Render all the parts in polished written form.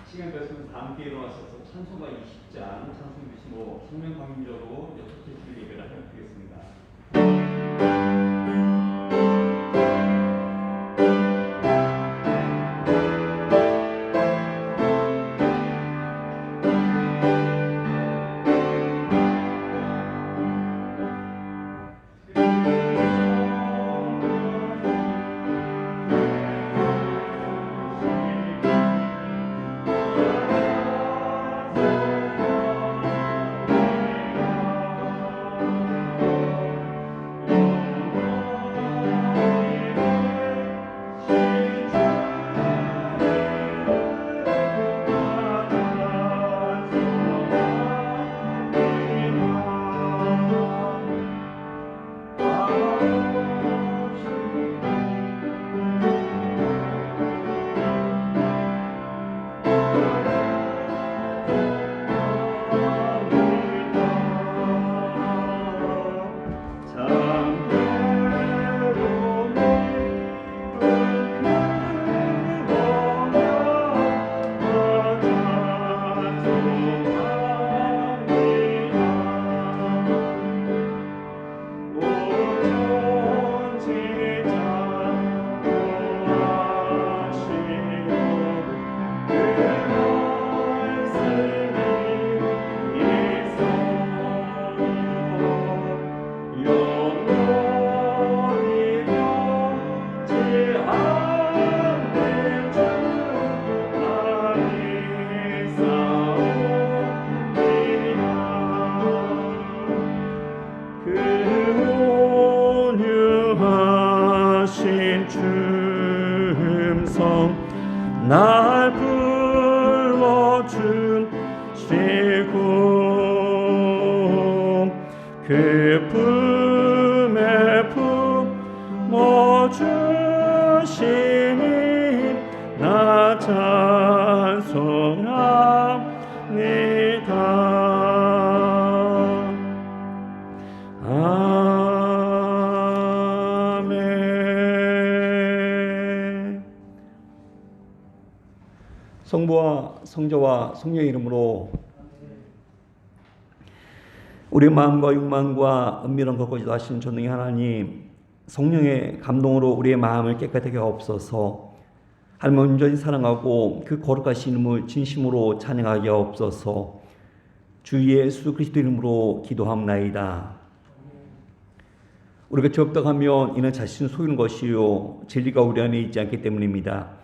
시간 뺐으면 다 함께 일어나셔서 찬송가 20장 찬송 주시고 성령 강림절로 6째 주일 예배를 하도록 하겠습니다. 날 불러주시고 그 품에 품어주시니 나 찬송합니다. 성부와 성자와 성령의 이름으로 우리 마음과 육망과 은밀한 것까지도 하시는 전능의 하나님, 성령의 감동으로 우리의 마음을 깨끗하게 하옵소서. 하나님 온전히 사랑하고 그 거룩하신 이름을 진심으로 찬양하게 하옵소서. 주 예수 그리스도 이름으로 기도하옵나이다. 우리가 죄업당하면 이는 자신 속이는 것이요 진리가 우리 안에 있지 않기 때문입니다.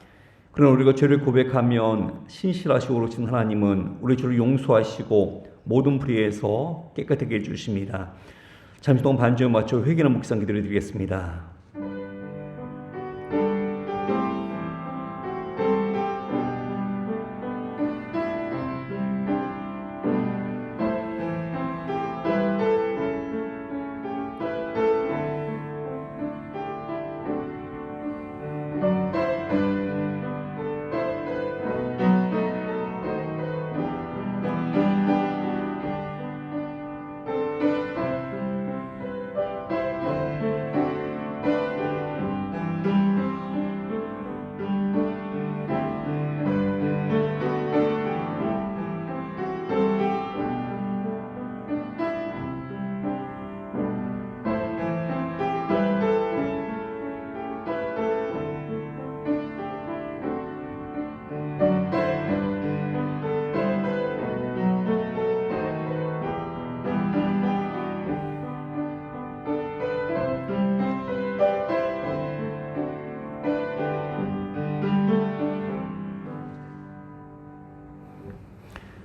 그러나 우리가 죄를 고백하면 신실하시고 오르신 하나님은 우리 죄를 용서하시고 모든 불의에서 깨끗하게 해주십니다. 잠시 동안 반주에 맞춰 회개하는 묵상 기도를 드리겠습니다.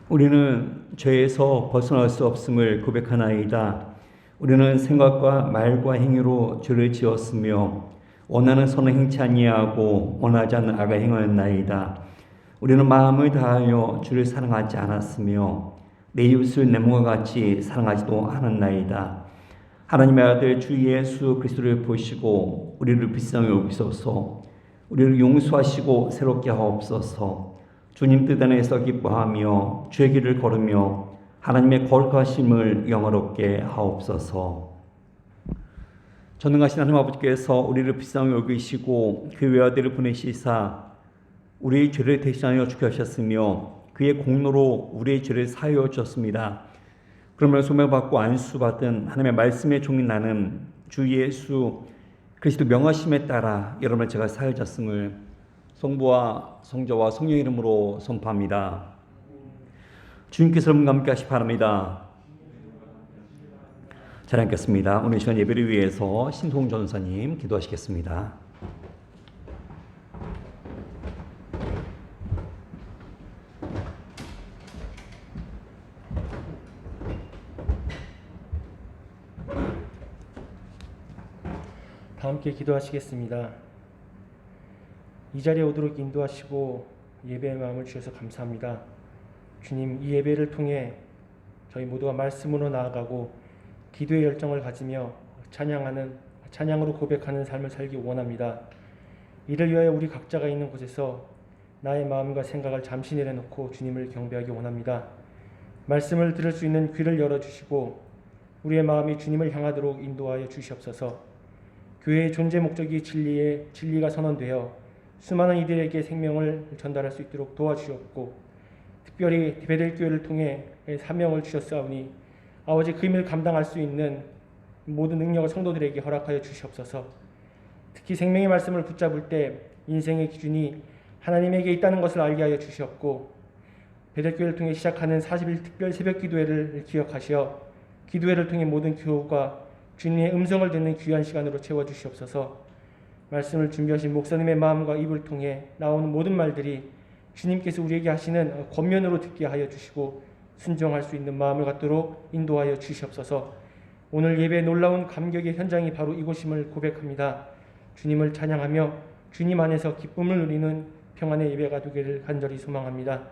우리는 죄에서 벗어날 수 없음을 고백하나이다. 우리는 생각과 말과 행위로 죄를 지었으며 원하는 선을 행치 아니하고 원하지 않는 악을 행하였나이다. 우리는 마음을 다하여 주를 사랑하지 않았으며 내 이웃을 내 몸과 같이 사랑하지도 않았나이다. 하나님의 아들 주 예수 그리스도를 보시고 우리를 불쌍히 여기소서. 우리를 용서하시고 새롭게 하옵소서. 주님 뜻 안에서 기뻐하며 주의 길을 걸으며 하나님의 거룩하심을 영화롭게 하옵소서. 전능하신 하나님 아버지께서 우리를 불쌍히 여기시고 그 외아들을 보내시사 우리의 죄를 대신하여 죽으셨으며 그의 공로로 우리의 죄를 사하여 주셨습니다. 그러므로 소명받고 안수받은 하나님의 말씀의 종인 나는 주 예수 그리스도 명하심에 따라 여러분의 죄가 사하여졌음을 성부와 성자와 성령의 이름으로 선포합니다. 주님께서 여러분과 함께 하시기 바랍니다. 잘 앉겠습니다. 오늘 시간 예배를 위해서 신송 전사님 기도하시겠습니다. 다 함께 기도하시겠습니다. 이 자리에 오도록 인도하시고 예배의 마음을 주셔서 감사합니다. 주님, 이 예배를 통해 저희 모두가 말씀으로 나아가고 기도의 열정을 가지며 찬양으로 고백하는 삶을 살기 원합니다. 이를 위하여 우리 각자가 있는 곳에서 나의 마음과 생각을 잠시 내려놓고 주님을 경배하기 원합니다. 말씀을 들을 수 있는 귀를 열어주시고 우리의 마음이 주님을 향하도록 인도하여 주시옵소서. 교회의 존재 목적이 진리가 선언되어 수많은 이들에게 생명을 전달할 수 있도록 도와주셨고 특별히 베델교회를 통해 사명을 주셨사오니 아버지 그 힘을 감당할 수 있는 모든 능력을 성도들에게 허락하여 주시옵소서. 특히 생명의 말씀을 붙잡을 때 인생의 기준이 하나님에게 있다는 것을 알게 하여 주시옵고 베델교회를 통해 시작하는 40일 특별 새벽 기도회를 기억하시어 기도회를 통해 모든 교우가 주님의 음성을 듣는 귀한 시간으로 채워주시옵소서. 말씀을 준비하신 목사님의 마음과 입을 통해 나오는 모든 말들이 주님께서 우리에게 하시는 권면으로 듣게 하여 주시고 순종할 수 있는 마음을 갖도록 인도하여 주시옵소서. 오늘 예배의 놀라운 감격의 현장이 바로 이곳임을 고백합니다. 주님을 찬양하며 주님 안에서 기쁨을 누리는 평안의 예배가 되기를 간절히 소망합니다.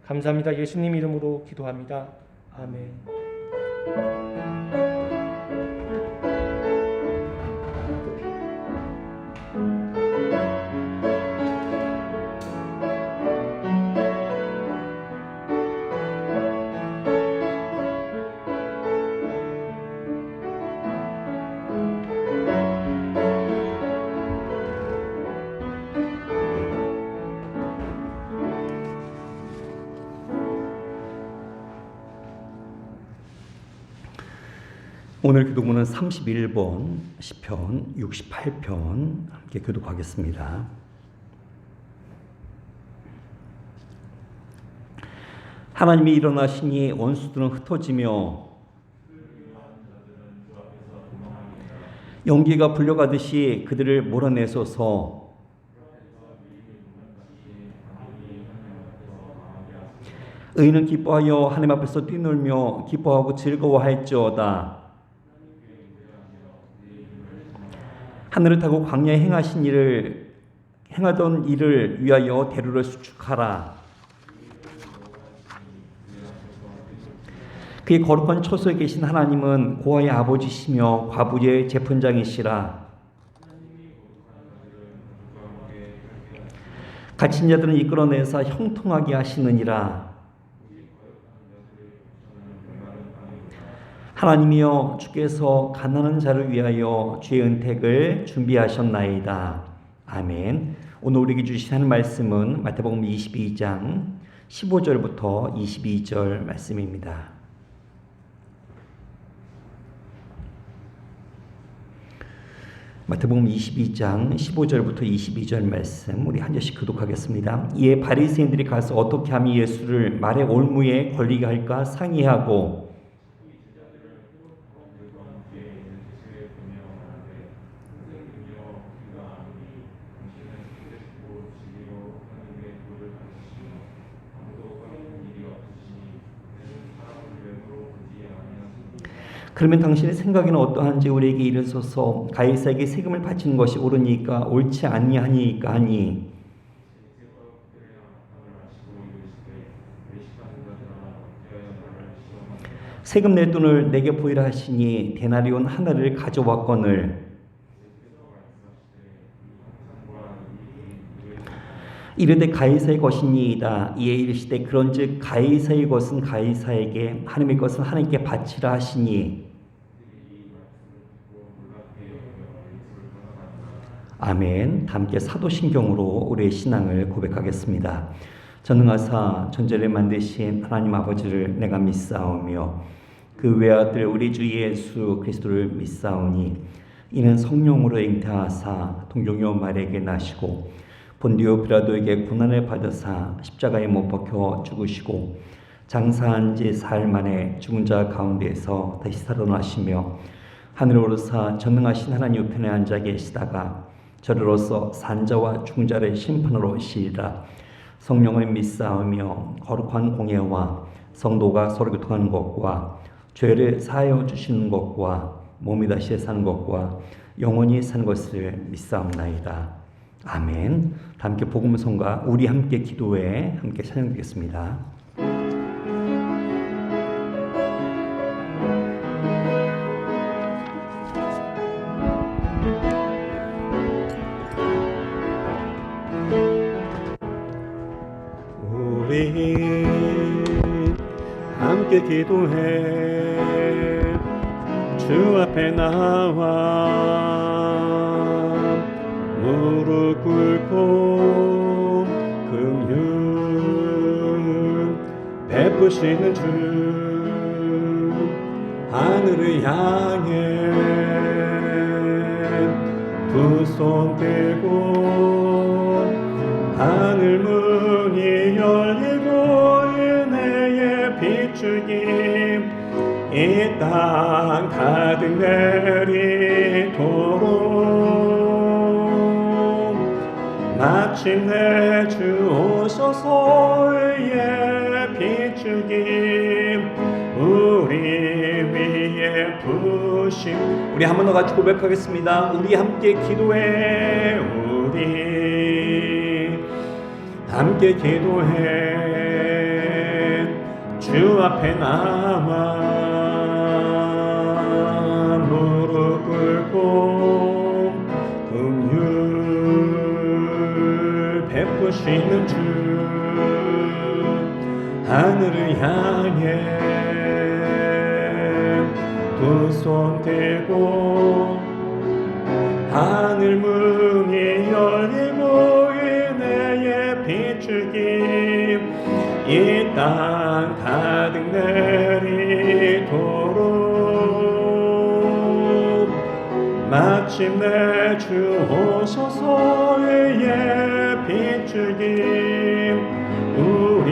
감사합니다. 예수님 이름으로 기도합니다. 아멘. 오늘 기도문은 31번 시편 68편 함께 교독하겠습니다. 하나님이 일어나시니 원수들은 흩어지며 연기가 불려가듯이 그들을 몰아내소서. 의인은 기뻐하여 하나님 앞에서 뛰놀며 기뻐하고 즐거워할지어다. 하늘을 타고 광야에 행하던 일을 위하여 대로를 수축하라. 그의 거룩한 처소에 계신 하나님은 고아의 아버지시며 과부의 재판장이시라. 갇힌 자들은 이끌어내사 형통하게 하시느니라. 하나님이여 주께서 가난한 자를 위하여 주의 은택을 준비하셨나이다. 아멘. 오늘 우리에게 주시는 말씀은 마태복음 22장 15절부터 22절 말씀입니다. 마태복음 22장 15절부터 22절 말씀 우리 한 절씩 교독하겠습니다. 이에 바리새인들이 가서 어떻게 하면 예수를 말의 올무에 걸리게 할까 상의하고 그러면 당신의 생각에는 어떠한지 우리에게 이르소서. 가이사에게 세금을 바치는 것이 옳으니까 옳지 아니하니까 하니 세금 낼 돈을 내게 보이라 하시니 데나리온 하나를 가져왔거늘 이르되 가이사의 것이니이다. 이에 이르시되 그런즉 가이사의 것은 가이사에게 하나님의 것은 하나님께 바치라 하시니 아멘. 함께 사도신경으로 우리의 신앙을 고백하겠습니다. 전능하사 천지를 만드신 하나님 아버지를 내가 믿사오며 그 외아들 우리 주 예수 그리스도를 믿사오니 이는 성령으로 잉태하사 동정녀 마리아에게 나시고 본디오 빌라도에게 고난을 받으사 십자가에 못 박혀 죽으시고 장사한 지 사흘 만에 죽은 자 가운데에서 다시 살아나시며 하늘에 오르사 전능하신 하나님 우편에 앉아 계시다가 저리로서 산자와 죽은 자를 심판으로 오시리라. 성령을 믿사오며 거룩한 공예와 성도가 서로 교통하는 것과 죄를 사하여 주시는 것과 몸이 다시 사는 것과 영원히 사는 것을 믿사옵나이다. 아멘. 함께 복음성과 우리 함께 기도에 함께 찬양드리겠습니다. 우리 함께 기도해 주 앞에 나와 무릎 꿇고 긍휼 베푸시는 주 하늘을 향해 두 손 들고 하늘 문이 열리고 은혜의 비추기 이 땅 가득 내리도록 마침내 주 오셔서 의의 비추기 우리 위에 부심. 우리 한 번 더 같이 고백하겠습니다. 우리 함께 기도해. 우리 함께 기도해 주 앞에 나와 무릎 꿇고 긍휼 베푸시는 주 하늘을 향해 두 손 들고 하늘 문이 열리고 은혜의 비추기 이 땅 가득 내리도록 마침내 주 오셔서 의의 비추기 우리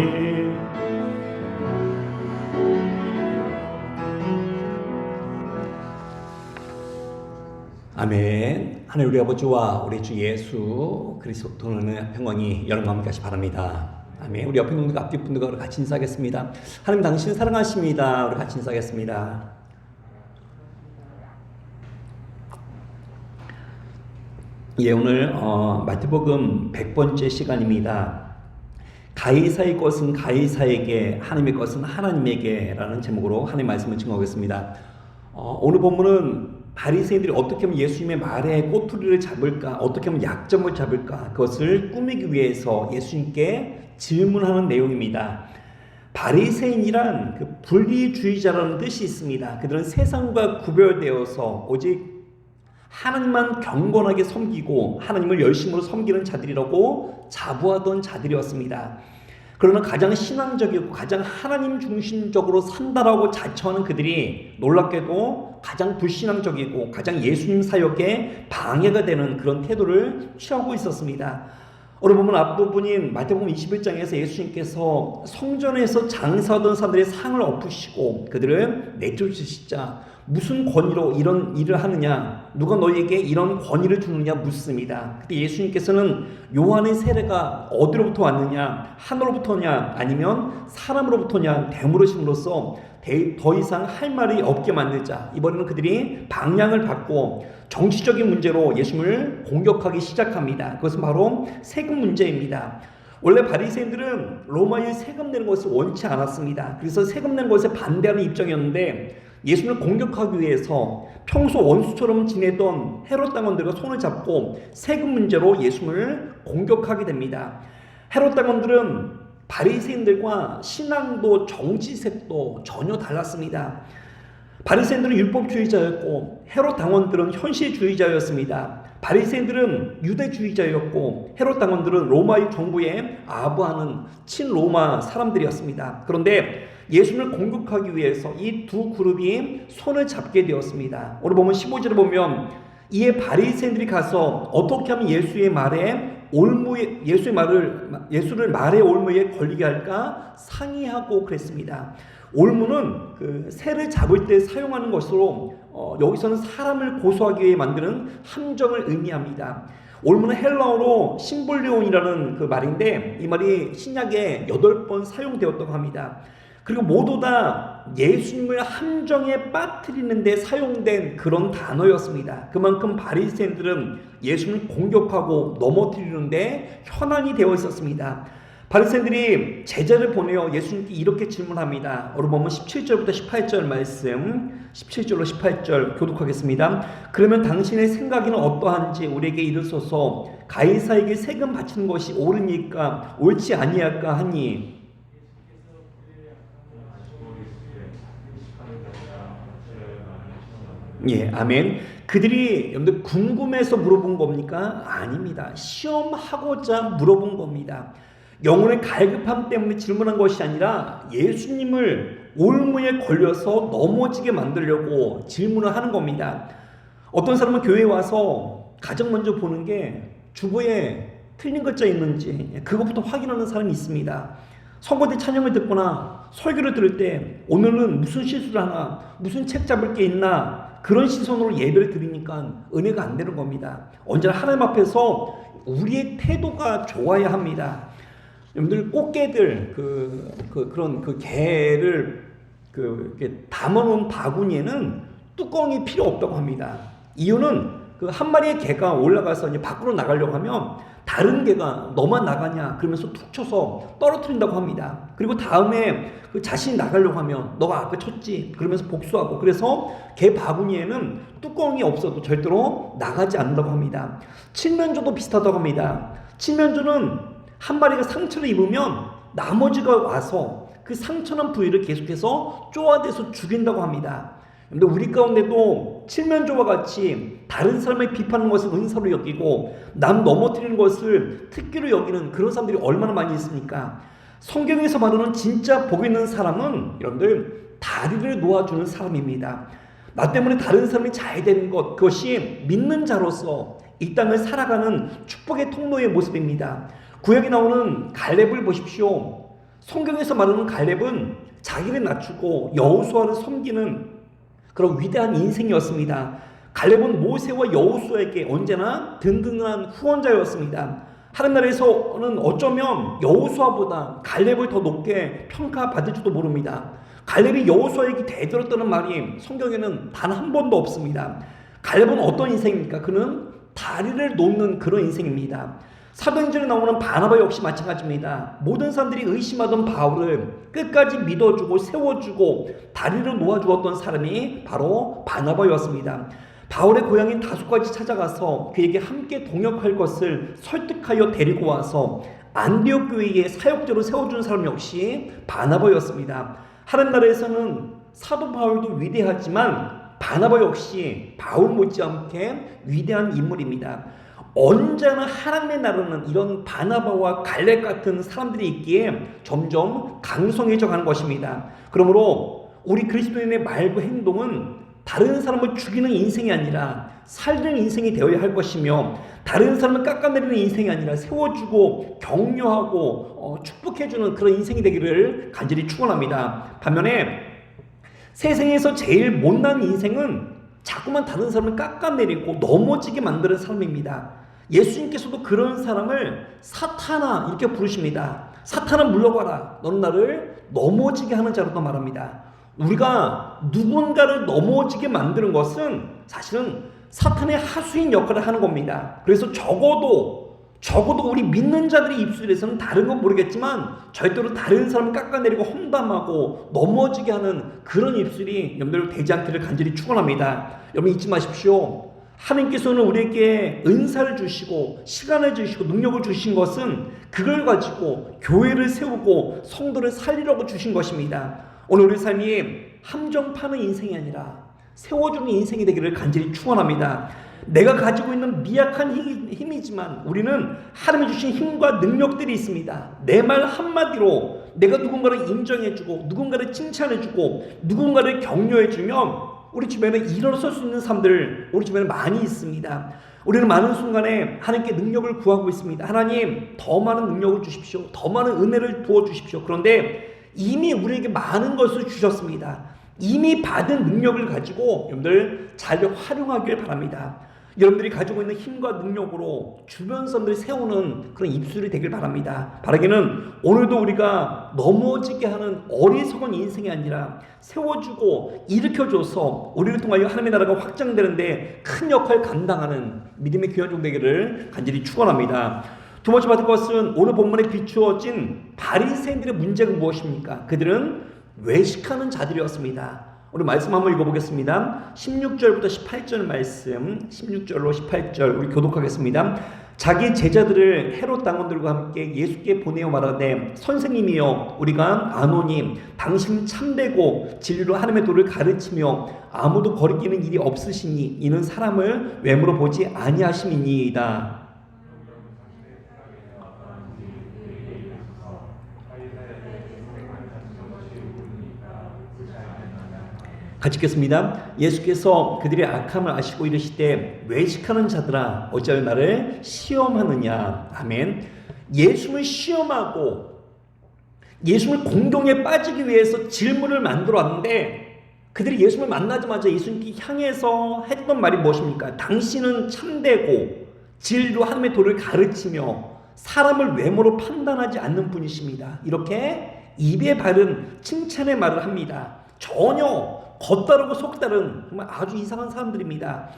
아멘. 하늘 우리 아버지와 우리 주 예수 그리스도의 평강이 여러분과 함께하시 바랍니다. 아멘. 우리 옆에 있는 앞뒤 분들과 우리 같이 인사하겠습니다. 하나님 당신 사랑하십니다. 우리 같이 인사하겠습니다. 예, 오늘 마태복음 100번째 시간입니다. 가이사의 것은 가이사에게, 하나님의 것은 하나님에게 라는 제목으로 하나님의 말씀을 증거하겠습니다. 오늘 본문은 바리새인들이 어떻게 하면 예수님의 말에 꼬투리를 잡을까, 어떻게 하면 약점을 잡을까, 그것을 꾸미기 위해서 예수님께 질문하는 내용입니다. 바리새인이란 그 분리주의자라는 뜻이 있습니다. 그들은 세상과 구별되어서 오직 하나님만 경건하게 섬기고 하나님을 열심으로 섬기는 자들이라고 자부하던 자들이었습니다. 그러나 가장 신앙적이고 가장 하나님 중심적으로 산다라고 자처하는 그들이 놀랍게도 가장 불신앙적이고 가장 예수님 사역에 방해가 되는 그런 태도를 취하고 있었습니다. 오늘 보면 앞부분인 마태복음 21장에서 예수님께서 성전에서 장사하던 사람들의 상을 엎으시고 그들을 내쫓으시자 무슨 권위로 이런 일을 하느냐, 누가 너희에게 이런 권위를 주느냐 묻습니다. 그때 예수님께서는 요한의 세례가 어디로부터 왔느냐, 하늘로부터냐 아니면 사람으로부터냐 되물으심으로써 더 이상 할 말이 없게 만들자. 이번에는 그들이 방향을 바꾸어 정치적인 문제로 예수님을 공격하기 시작합니다. 그것은 바로 세금 문제입니다. 원래 바리새인들은 로마에 세금 내는 것을 원치 않았습니다. 그래서 세금 내는 것에 반대하는 입장이었는데 예수님을 공격하기 위해서 평소 원수처럼 지내던 헤롯 당원들과 손을 잡고 세금 문제로 예수님을 공격하게 됩니다. 헤롯 당원들은 바리새인들과 신앙도 정치색도 전혀 달랐습니다. 바리새인들은 율법주의자였고 헤롯 당원들은 현실주의자였습니다. 바리새인들은 유대주의자였고 헤롯 당원들은 로마의 정부에 아부하는 친로마 사람들이었습니다. 그런데 예수님을 공격하기 위해서 이 두 그룹이 손을 잡게 되었습니다. 오늘 보면 15절에 보면 이에 바리새인들이 가서 어떻게 하면 예수를 말의 올무에 걸리게 할까 상의하고 그랬습니다. 올무는 그 새를 잡을 때 사용하는 것으로 여기서는 사람을 고소하기 위해 만드는 함정을 의미합니다. 올무는 헬라어로 심볼리온이라는 그 말인데 이 말이 신약에 8번 사용되었다고 합니다. 그리고 모두 다 예수님을 함정에 빠뜨리는 데 사용된 그런 단어였습니다. 그만큼 바리새인들은 예수님을 공격하고 넘어뜨리는데 현안이 되어 있었습니다. 바리새인들이 제자를 보내어 예수님께 이렇게 질문합니다. 오늘 보면 17절부터 18절 말씀, 17절로 18절 교독하겠습니다. 그러면 당신의 생각에는 어떠한지 우리에게 이르소서. 가이사에게 세금 바치는 것이 옳으니까 옳지 아니할까 하니. 예, 아멘. 그들이 여러분들 궁금해서 물어본 겁니까? 아닙니다. 시험하고자 물어본 겁니다. 영혼의 갈급함 때문에 질문한 것이 아니라 예수님을 올무에 걸려서 넘어지게 만들려고 질문을 하는 겁니다. 어떤 사람은 교회에 와서 가장 먼저 보는 게 주보에 틀린 글자 있는지 그것부터 확인하는 사람이 있습니다. 선거대 찬양을 듣거나 설교를 들을 때 오늘은 무슨 실수를 하나, 무슨 책 잡을 게 있나, 그런 시선으로 예배를 드리니까 은혜가 안 되는 겁니다. 언제나 하나님 앞에서 우리의 태도가 좋아야 합니다. 여러분들 꽃게들 그런 게를 담아놓은 바구니에는 뚜껑이 필요 없다고 합니다. 이유는 그 한 마리의 개가 올라가서 이제 밖으로 나가려고 하면 다른 개가 너만 나가냐 그러면서 툭 쳐서 떨어뜨린다고 합니다. 그리고 다음에 그 자신이 나가려고 하면 너가 앞에 쳤지 그러면서 복수하고, 그래서 개 바구니에는 뚜껑이 없어도 절대로 나가지 않는다고 합니다. 칠면조도 비슷하다고 합니다. 칠면조는 한 마리가 상처를 입으면 나머지가 와서 그 상처난 부위를 계속해서 쪼아대서 죽인다고 합니다. 근데 우리 가운데도 칠면조와 같이 다른 사람을 비판하는 것을 은사로 여기고 남 넘어뜨리는 것을 특기로 여기는 그런 사람들이 얼마나 많이 있습니까? 성경에서 말하는 진짜 복 있는 사람은 여러분들 다리를 놓아주는 사람입니다. 나 때문에 다른 사람이 잘 되는 것, 그것이 믿는 자로서 이 땅을 살아가는 축복의 통로의 모습입니다. 구약에 나오는 갈렙을 보십시오. 성경에서 말하는 갈렙은 자기를 낮추고 여호수아를 섬기는 그런 위대한 인생이었습니다. 갈렙은 모세와 여호수아에게 언제나 든든한 후원자였습니다. 하는 나라에서는 어쩌면 여호수아보다 갈렙을 더 높게 평가받을지도 모릅니다. 갈렙이 여호수아에게 대들었다는 말이 성경에는 단 한 번도 없습니다. 갈렙은 어떤 인생입니까? 그는 다리를 놓는 그런 인생입니다. 사도행전에 나오는 바나바 역시 마찬가지입니다. 모든 사람들이 의심하던 바울을 끝까지 믿어주고 세워주고 다리를 놓아주었던 사람이 바로 바나바였습니다. 바울의 고향인 다소까지 찾아가서 그에게 함께 동역할 것을 설득하여 데리고 와서 안디옥 교회에 사역자로 세워준 사람 역시 바나바였습니다. 하는 나라에서는 사도 바울도 위대하지만 바나바 역시 바울 못지않게 위대한 인물입니다. 언제나 하나님의 나라는 이런 바나바와 갈렙 같은 사람들이 있기에 점점 강성해져 가는 것입니다. 그러므로 우리 그리스도인의 말과 행동은 다른 사람을 죽이는 인생이 아니라 살리는 인생이 되어야 할 것이며, 다른 사람을 깎아내리는 인생이 아니라 세워주고 격려하고 축복해주는 그런 인생이 되기를 간절히 축원합니다. 반면에 세상에서 제일 못난 인생은 자꾸만 다른 사람을 깎아내리고 넘어지게 만드는 사람입니다. 예수님께서도 그런 사람을 사탄아 이렇게 부르십니다. 사탄아 물러가라, 너는 나를 넘어지게 하는 자로도 말합니다. 우리가 누군가를 넘어지게 만드는 것은 사실은 사탄의 하수인 역할을 하는 겁니다. 그래서 적어도 우리 믿는 자들의 입술에서는 다른 건 모르겠지만 절대로 다른 사람을 깎아내리고 험담하고 넘어지게 하는 그런 입술이 여러분들 되지 않기를 간절히 축원합니다. 여러분 잊지 마십시오. 하나님께서는 우리에게 은사를 주시고 시간을 주시고 능력을 주신 것은 그걸 가지고 교회를 세우고 성도를 살리려고 주신 것입니다. 오늘 우리 삶이 함정 파는 인생이 아니라 세워주는 인생이 되기를 간절히 축원합니다. 내가 가지고 있는 미약한 힘이지만 우리는 하나님이 주신 힘과 능력들이 있습니다. 내 말 한마디로 내가 누군가를 인정해주고 누군가를 칭찬해주고 누군가를 격려해주면 우리 주변에 일어설 수 있는 사람들 우리 주변에 많이 있습니다. 우리는 많은 순간에 하나님께 능력을 구하고 있습니다. 하나님 더 많은 능력을 주십시오. 더 많은 은혜를 부어주십시오. 그런데 이미 우리에게 많은 것을 주셨습니다. 이미 받은 능력을 가지고 여러분들 잘 활용하길 바랍니다. 여러분들이 가지고 있는 힘과 능력으로 주변 사람들이 세우는 그런 입술이 되길 바랍니다. 바라기는 오늘도 우리가 넘어지게 하는 어리석은 인생이 아니라 세워주고 일으켜줘서 우리를 통하여 하나님의 나라가 확장되는데 큰 역할을 감당하는 믿음의 귀한 종 되기를 간절히 축원합니다. 두 번째 받을 것은 오늘 본문에 비추어진 바리새인들의 문제가 무엇입니까? 그들은 외식하는 자들이었습니다. 우리 말씀 한번 읽어보겠습니다. 16절부터 18절 말씀, 16절로 18절 우리 교독하겠습니다. 자기 제자들을 헤롯 당원들과 함께 예수께 보내어 말하되 선생님이여 우리가 아노니 당신 참되고 진리로 하나님의 도를 가르치며 아무도 거리끼는 일이 없으시니 이는 사람을 외모로 보지 아니하심이니이다. 같이 읽겠습니다. 예수께서 그들의 악함을 아시고 이르시되 외식하는 자들아 어찌하여 나를 시험하느냐. 아멘. 예수를 시험하고 예수를 공경에 빠지기 위해서 질문을 만들어 왔는데 그들이 예수를 만나자마자 예수님께 향해서 했던 말이 무엇입니까? 당신은 참되고 진리로 하나님의 도를 가르치며 사람을 외모로 판단하지 않는 분이십니다. 이렇게 입에 바른 칭찬의 말을 합니다. 전혀 겉다르고 속다른 정말 아주 이상한 사람들입니다.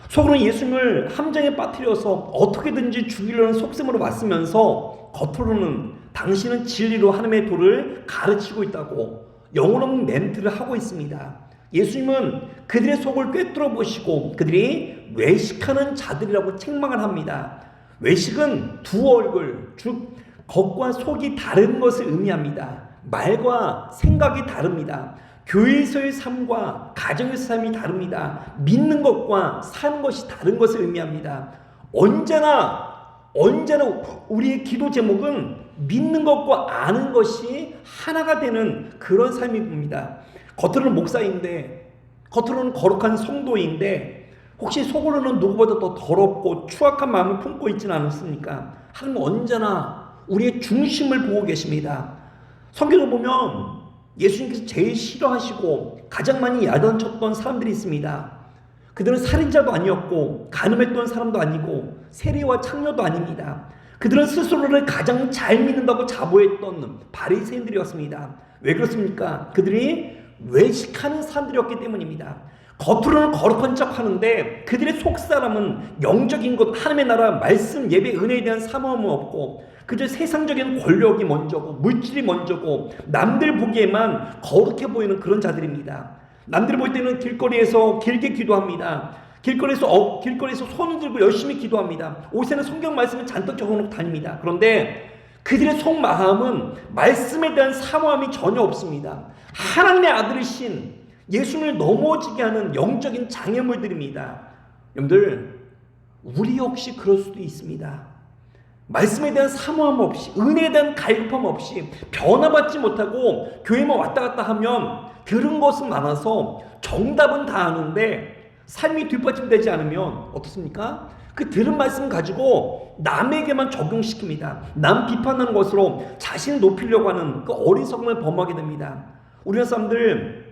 속으로는 예수님을 함정에 빠뜨려서 어떻게든지 죽이려는 속셈으로 왔으면서 겉으로는 당신은 진리로 하나님의 도를 가르치고 있다고 영혼 멘트를 하고 있습니다. 예수님은 그들의 속을 꿰뚫어 보시고 그들이 외식하는 자들이라고 책망을 합니다. 외식은 두 얼굴, 즉 겉과 속이 다른 것을 의미합니다. 말과 생각이 다릅니다. 교회에서의 삶과 가정에서의 삶이 다릅니다. 믿는 것과 사는 것이 다른 것을 의미합니다. 언제나 우리의 기도 제목은 믿는 것과 아는 것이 하나가 되는 그런 삶입니다. 겉으로는 목사인데, 겉으로는 거룩한 성도인데 혹시 속으로는 누구보다 더 더럽고 추악한 마음을 품고 있지는 않습니까? 하나님은 언제나 우리의 중심을 보고 계십니다. 성경을 보면 예수님께서 제일 싫어하시고 가장 많이 야단쳤던 사람들이 있습니다. 그들은 살인자도 아니었고 간음했던 사람도 아니고 세리와 창녀도 아닙니다. 그들은 스스로를 가장 잘 믿는다고 자부했던 바리새인들이었습니다. 왜 그렇습니까? 그들이 외식하는 사람들이었기 때문입니다. 겉으로는 거룩한 척 하는데 그들의 속사람은 영적인 것, 하나님의 나라, 말씀, 예배, 은혜에 대한 사모함은 없고 그저 세상적인 권력이 먼저고 물질이 먼저고 남들 보기에만 거룩해 보이는 그런 자들입니다. 남들 볼 때는 길거리에서 길게 기도합니다. 길거리에서 손을 들고 열심히 기도합니다. 옷에는 성경 말씀을 잔뜩 적어놓고 다닙니다. 그런데 그들의 속마음은 말씀에 대한 사모함이 전혀 없습니다. 하나님의 아들이신 예수님을 넘어지게 하는 영적인 장애물들입니다. 여러분들 우리 역시 그럴 수도 있습니다. 말씀에 대한 사모함 없이 은혜에 대한 갈급함 없이 변화받지 못하고 교회만 왔다 갔다 하면 들은 것은 많아서 정답은 다 아는데 삶이 뒷받침되지 않으면 어떻습니까? 그 들은 말씀 가지고 남에게만 적용시킵니다. 남 비판하는 것으로 자신을 높이려고 하는 그 어리석음을 범하게 됩니다. 우리나라 사람들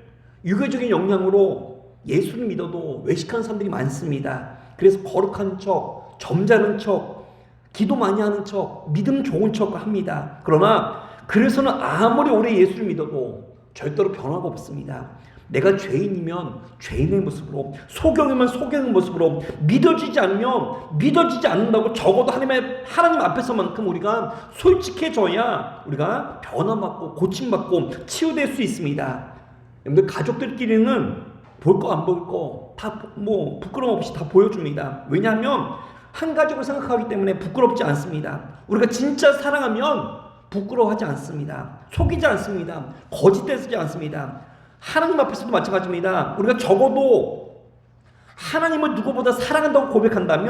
유교적인 영향으로 예수를 믿어도 외식하는 사람들이 많습니다. 그래서 거룩한 척, 점잖은 척, 기도 많이 하는 척, 믿음 좋은 척 합니다. 그러나 그래서는 아무리 오래 예수를 믿어도 절대로 변화가 없습니다. 내가 죄인이면 죄인의 모습으로, 소경이면 소경의 모습으로, 믿어지지 않으면 믿어지지 않는다고 적어도 하나님 앞에서만큼 우리가 솔직해져야 우리가 변화받고 고침받고 치유될 수 있습니다. 여러분들 가족들끼리는 볼 거 안 볼 거 다 부끄러움 없이 다 보여줍니다. 왜냐하면 한 가족을 생각하기 때문에 부끄럽지 않습니다. 우리가 진짜 사랑하면 부끄러워하지 않습니다. 속이지 않습니다. 거짓되지 않습니다. 하나님 앞에서도 마찬가지입니다. 우리가 적어도 하나님을 누구보다 사랑한다고 고백한다면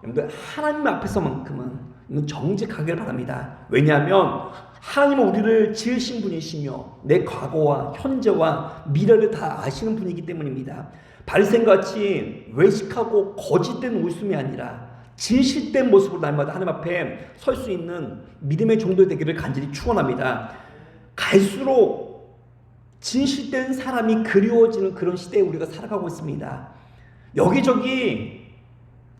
여러분들 하나님 앞에서만큼은 정직하길 바랍니다. 왜냐하면 하나님은 우리를 지으신 분이시며 내 과거와 현재와 미래를 다 아시는 분이기 때문입니다. 바리새인같이 외식하고 거짓된 웃음이 아니라 진실된 모습으로 날마다 하나님 앞에 설 수 있는 믿음의 정도 되기를 간절히 축원합니다. 갈수록 진실된 사람이 그리워지는 그런 시대에 우리가 살아가고 있습니다. 여기저기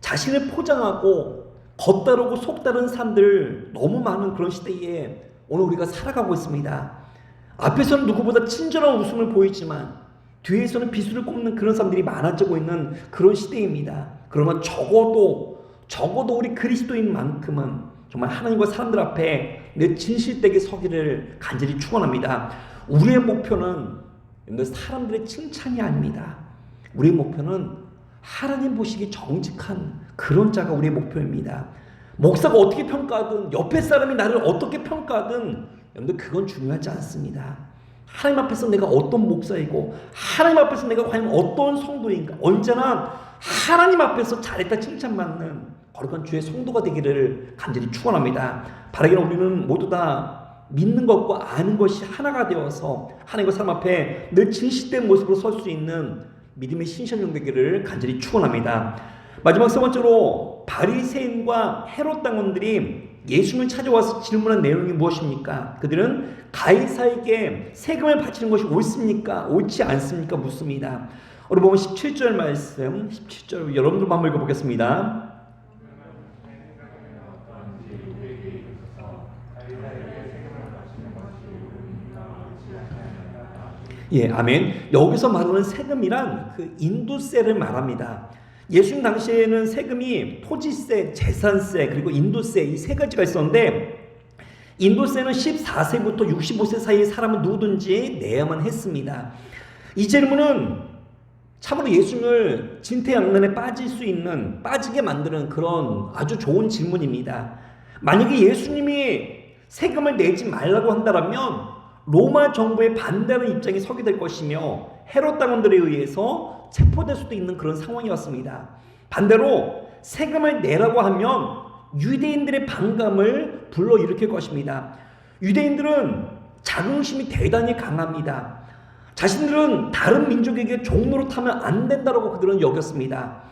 자신을 포장하고 겉다르고 속다른 사람들 너무 많은 그런 시대에 오늘 우리가 살아가고 있습니다. 앞에서는 누구보다 친절한 웃음을 보이지만 뒤에서는 비수를 꼽는 그런 사람들이 많아지고 있는 그런 시대입니다. 그러면 적어도 우리 그리스도인만큼은 정말 하나님과 사람들 앞에 내 진실되게 서기를 간절히 축원합니다. 우리의 목표는 사람들의 칭찬이 아닙니다. 우리의 목표는 하나님 보시기 정직한 그런 자가 우리의 목표입니다. 목사가 어떻게 평가하든 옆에 사람이 나를 어떻게 평가하든 여러분들 그건 중요하지 않습니다. 하나님 앞에서 내가 어떤 목사이고 하나님 앞에서 내가 과연 어떤 성도인가, 언제나 하나님 앞에서 잘했다 칭찬받는 거룩한 주의 성도가 되기를 간절히 축원합니다. 바라기는 우리는 모두 다 믿는 것과 아는 것이 하나가 되어서 하나님과 사람 앞에 늘 진실된 모습으로 설 수 있는 믿음의 신실용 되기를 간절히 축원합니다. 마지막 세 번째로 바리새인과 헤롯 당원들이 예수님을 찾아와서 질문한 내용이 무엇입니까? 그들은 가이사에게 세금을 바치는 것이 옳습니까? 옳지 않습니까? 묻습니다. 우리 보면 17절 말씀, 17절 여러분들 한번 읽어보겠습니다. 예, 아멘. 여기서 말하는 세금이란 그 인도세를 말합니다. 예수님 당시에는 세금이 토지세, 재산세, 그리고 인도세 이 세 가지가 있었는데 인도세는 14세부터 65세 사이의 사람은 누구든지 내야만 했습니다. 이 질문은 참으로 예수님을 진퇴양난에 빠지게 만드는 그런 아주 좋은 질문입니다. 만약에 예수님이 세금을 내지 말라고 한다면 로마 정부의 반대하는 입장에 서게 될 것이며 헤롯 당원들에 의해서 체포될 수도 있는 그런 상황이었습니다. 반대로 세금을 내라고 하면 유대인들의 반감을 불러일으킬 것입니다. 유대인들은 자긍심이 대단히 강합니다. 자신들은 다른 민족에게 종로로 타면 안 된다고 그들은 여겼습니다.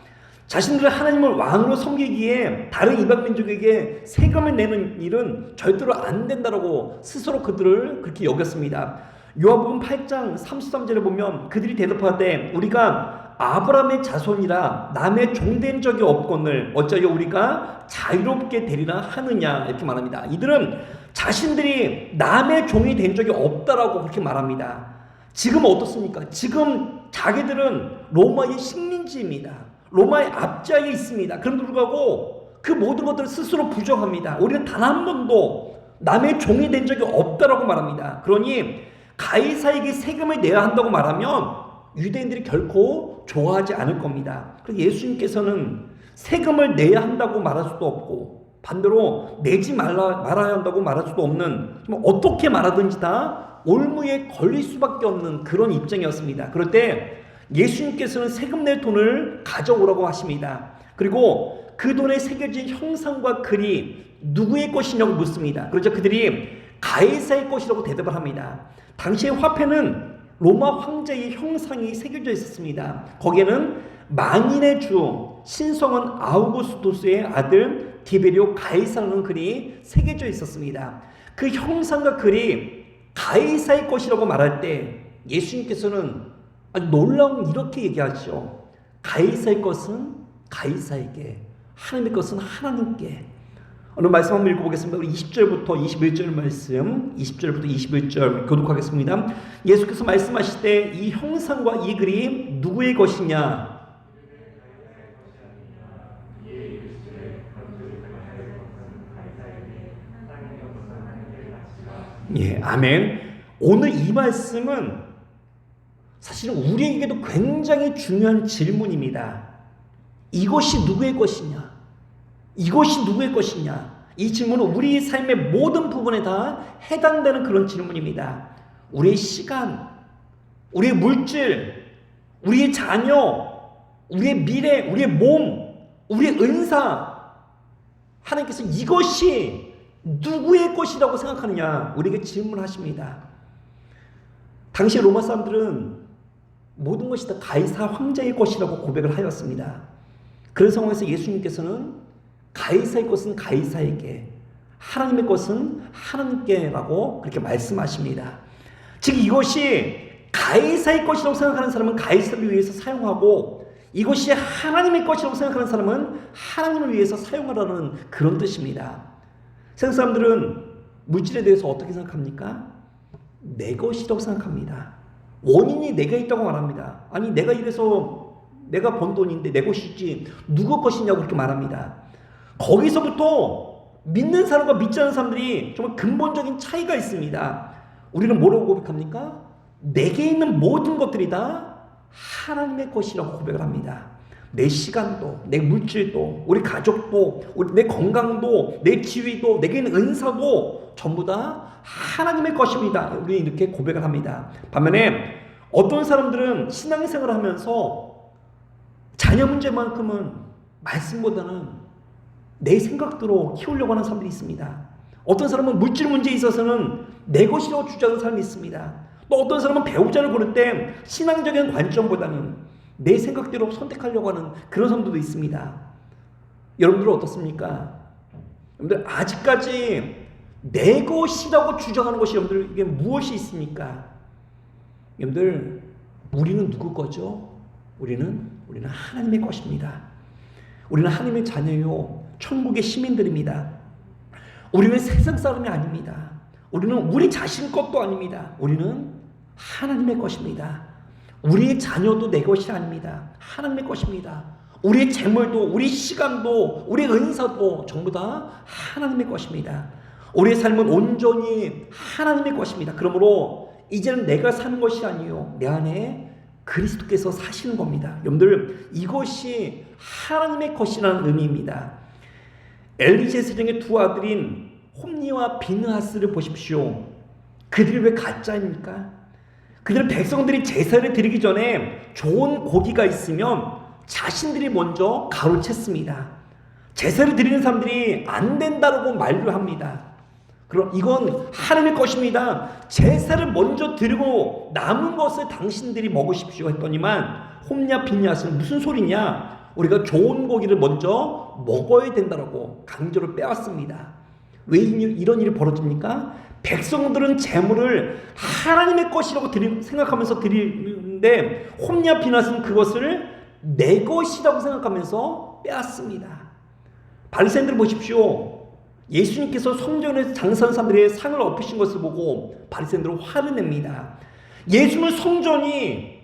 자신들은 하나님을 왕으로 섬기기에 다른 이방 민족에게 세금을 내는 일은 절대로 안 된다고 스스로 그들을 그렇게 여겼습니다. 요한복음 8장 33절에 보면 그들이 대답하되 우리가 아브라함의 자손이라 남의 종된 적이 없거늘 어찌하여 우리가 자유롭게 되리라 하느냐 이렇게 말합니다. 이들은 자신들이 남의 종이 된 적이 없다라고 그렇게 말합니다. 지금 어떻습니까? 지금 자기들은 로마의 식민지입니다. 로마의 압제하에 있습니다. 그럼에도 불구하고 그 모든 것들을 스스로 부정합니다. 우리는 단 한 번도 남의 종이 된 적이 없다라고 말합니다. 그러니 가이사에게 세금을 내야 한다고 말하면 유대인들이 결코 좋아하지 않을 겁니다. 그래서 예수님께서는 세금을 내야 한다고 말할 수도 없고 반대로 내지 말아야 한다고 말할 수도 없는 어떻게 말하든지 다 올무에 걸릴 수밖에 없는 그런 입장이었습니다. 그럴 때 예수님께서는 세금 낼 돈을 가져오라고 하십니다. 그리고 그 돈에 새겨진 형상과 글이 누구의 것이냐고 묻습니다. 그러자 그들이 가이사의 것이라고 대답을 합니다. 당시의 화폐는 로마 황제의 형상이 새겨져 있었습니다. 거기에는 만인의 주 신성한 아우구스투스의 아들 디베리오 가이사라는 글이 새겨져 있었습니다. 그 형상과 글이 가이사의 것이라고 말할 때 예수님께서는 아주 놀라운 이렇게 얘기하죠. 가이사의 것은 가이사에게, 하나님의 것은 하나님께. 오늘 말씀 한번 읽어보겠습니다. 우리 20절부터 21절 말씀, 20절부터 21절 교독하겠습니다. 예수께서 말씀하실 때 이 형상과 이 글이 누구의 것이냐? 예, 아멘. 오늘 이 말씀은 사실은 우리에게도 굉장히 중요한 질문입니다. 이것이 누구의 것이냐? 이것이 누구의 것이냐? 이 질문은 우리 삶의 모든 부분에 다 해당되는 그런 질문입니다. 우리의 시간, 우리의 물질, 우리의 자녀, 우리의 미래, 우리의 몸, 우리의 은사, 하나님께서 이것이 누구의 것이라고 생각하느냐 우리에게 질문하십니다. 당시 로마 사람들은 모든 것이 다 가이사 황제의 것이라고 고백을 하였습니다. 그런 상황에서 예수님께서는 가이사의 것은 가이사에게, 하나님의 것은 하나님께라고 그렇게 말씀하십니다. 즉 이것이 가이사의 것이라고 생각하는 사람은 가이사를 위해서 사용하고, 이것이 하나님의 것이라고 생각하는 사람은 하나님을 위해서 사용하라는 그런 뜻입니다. 세상 사람들은 물질에 대해서 어떻게 생각합니까? 내 것이라고 생각합니다. 원인이 내가 있다고 말합니다. 아니 내가 이래서 내가 번 돈인데 내 것이지 누구 것이냐고 그렇게 말합니다. 거기서부터 믿는 사람과 믿지 않는 사람들이 정말 근본적인 차이가 있습니다. 우리는 뭐라고 고백합니까? 내게 있는 모든 것들이 다 하나님의 것이라고 고백을 합니다. 내 시간도, 내 물질도, 우리 가족도, 내 건강도, 내 지위도, 내게 있는 은사도 전부 다 하나님의 것입니다. 우리 이렇게 고백을 합니다. 반면에 어떤 사람들은 신앙생활을 하면서 자녀 문제만큼은 말씀보다는 내 생각대로 키우려고 하는 사람들이 있습니다. 어떤 사람은 물질 문제에 있어서는 내 것이라고 주장하는 사람이 있습니다. 또 어떤 사람은 배우자를 고를 때 신앙적인 관점보다는 내 생각대로 선택하려고 하는 그런 사람들도 있습니다. 여러분들은 어떻습니까? 여러분들 아직까지 내 것이라고 주장하는 것이 여러분들 이게 무엇이 있습니까? 여러분들 우리는 누구 거죠? 우리는 하나님의 것입니다. 우리는 하나님의 자녀요, 천국의 시민들입니다. 우리는 세상 사람이 아닙니다. 우리는 우리 자신 것도 아닙니다. 우리는 하나님의 것입니다. 우리의 자녀도 내 것이 아닙니다. 하나님의 것입니다. 우리의 재물도, 우리 시간도, 우리의 은사도 전부 다 하나님의 것입니다. 우리의 삶은 온전히 하나님의 것입니다. 그러므로 이제는 내가 사는 것이 아니요, 내 안에 그리스도께서 사시는 겁니다. 여러분들 이것이 하나님의 것이라는 의미입니다. 엘리제 세정의 두 아들인 홈니와 비느하스를 보십시오. 그들이 왜 가짜입니까? 그들은 백성들이 제사를 드리기 전에 좋은 고기가 있으면 자신들이 먼저 가로챘습니다. 제사를 드리는 사람들이 안 된다고 만류합니다. 그럼 이건 하나님의 것입니다. 제사를 먼저 드리고 남은 것을 당신들이 먹으십시오 했더니만 홈냐 비냐스는 무슨 소리냐? 우리가 좋은 고기를 먼저 먹어야 된다고 강조를 빼왔습니다. 왜 이런 일이 벌어집니까? 백성들은 재물을 하나님의 것이라고 생각하면서 드리는데 홈냐 비냐스는 그것을 내 것이라고 생각하면서 빼앗습니다. 바리새인들 보십시오. 예수님께서 성전에서 장사하는 사람들의 상을 엎으신 것을 보고 바리새인들은 화를 냅니다. 예수는 성전이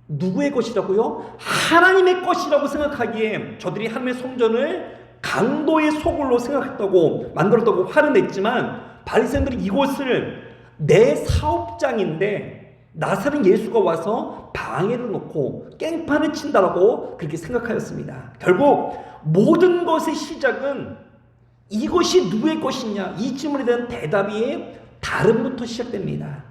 누구의 것이라고요? 하나님의 것이라고 생각하기에 저들이 하나님의 성전을 강도의 소굴로 생각했다고 만들었다고 화를 냈지만 바리새인들이 이곳을 내 사업장인데 나사렛 예수가 와서 방해를 놓고 깽판을 친다라고 그렇게 생각하였습니다. 결국 모든 것의 시작은 이것이 누구의 것이냐, 이 질문에 대한 대답이 다름부터 시작됩니다.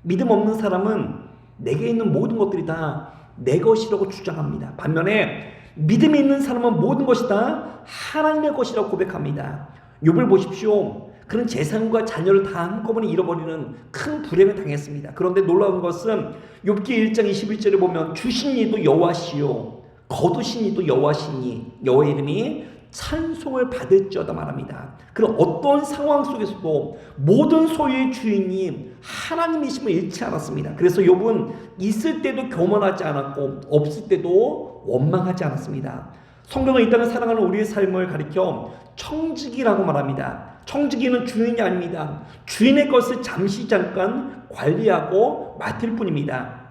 믿음 없는 사람은 내게 있는 모든 것들이 다 내 것이라고 주장합니다. 반면에 믿음이 있는 사람은 모든 것이 다 하나님의 것이라고 고백합니다. 욥을 보십시오. 그는 재산과 자녀를 다 한꺼번에 잃어버리는 큰 불행을 당했습니다. 그런데 놀라운 것은 욥기 1장 21절에 보면 주신 이도 여호와시요 거두신 이도 여호와시니 여호와의 이름이 찬송을 받을지어다 말합니다. 그런 어떤 상황 속에서도 모든 소유의 주인이 하나님이심을 잃지 않았습니다. 그래서 욥은 있을 때도 교만하지 않았고 없을 때도 원망하지 않았습니다. 성경은 이 땅을 살아가는 우리의 삶을 가리켜 청지기라고 말합니다. 청지기는 주인이 아닙니다. 주인의 것을 잠깐 관리하고 맡을 뿐입니다.